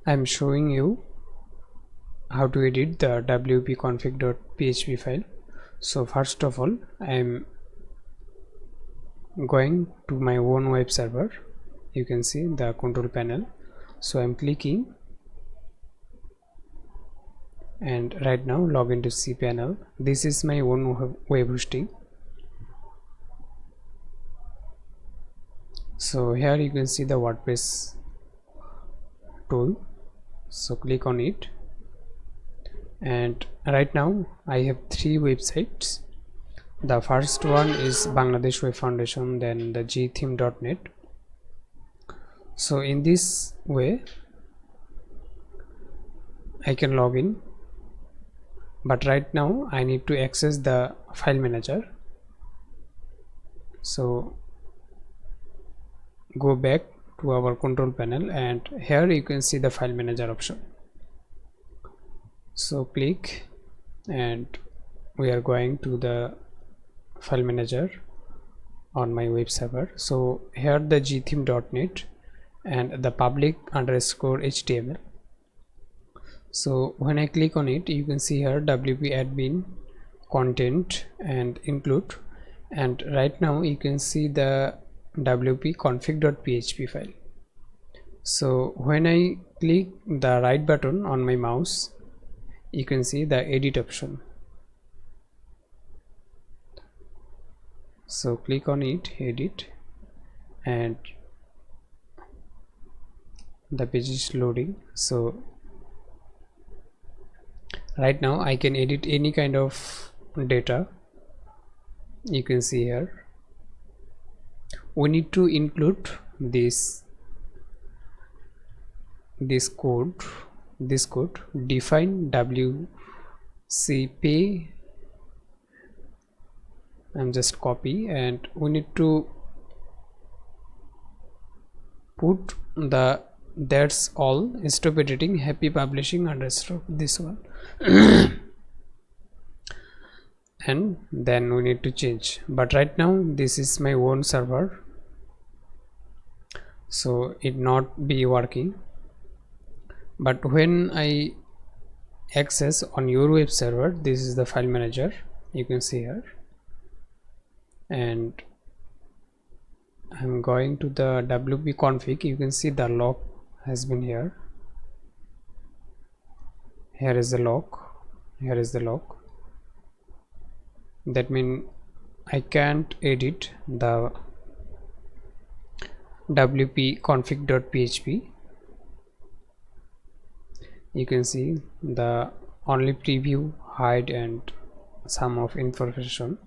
I'm showing you how to edit the wp-config.php file. So first of all, I'm going to my own web server. You can see the control panel, so I'm clicking, and right now log into cPanel. This is my own web hosting. So here you can see the WordPress tool, so click on it, and right now I have 3 websites. The first one is Bangladesh Web Foundation, then the gtheme.net. So in this way I can log in, but right now I need to access the file manager. So go back to our control panel, and here you can see the file manager option. So click, and we are going to the file manager on my web server. So here the gtheme.net and the public_html. So when I click on it, you can see here wp admin content and include, and right now you can see the wp-config.php file. So when I click the right button on my mouse, you can see the edit option. So click on it, edit, and the page is loading. So right now I can edit any kind of data. You can see here we need to include this code define wcp. I'm just copy, and we need to put the that's all, stop editing, happy publishing understroke, this one. And then we need to change, but right now this is my own server, so it not be working. But when I access on your web server, this is the file manager, you can see here, and I'm going to the wp config. You can see the lock has been here. Here is the lock, here is the lock. That means I can't edit the wp-config.php. You can see the only preview, hide, and some of information.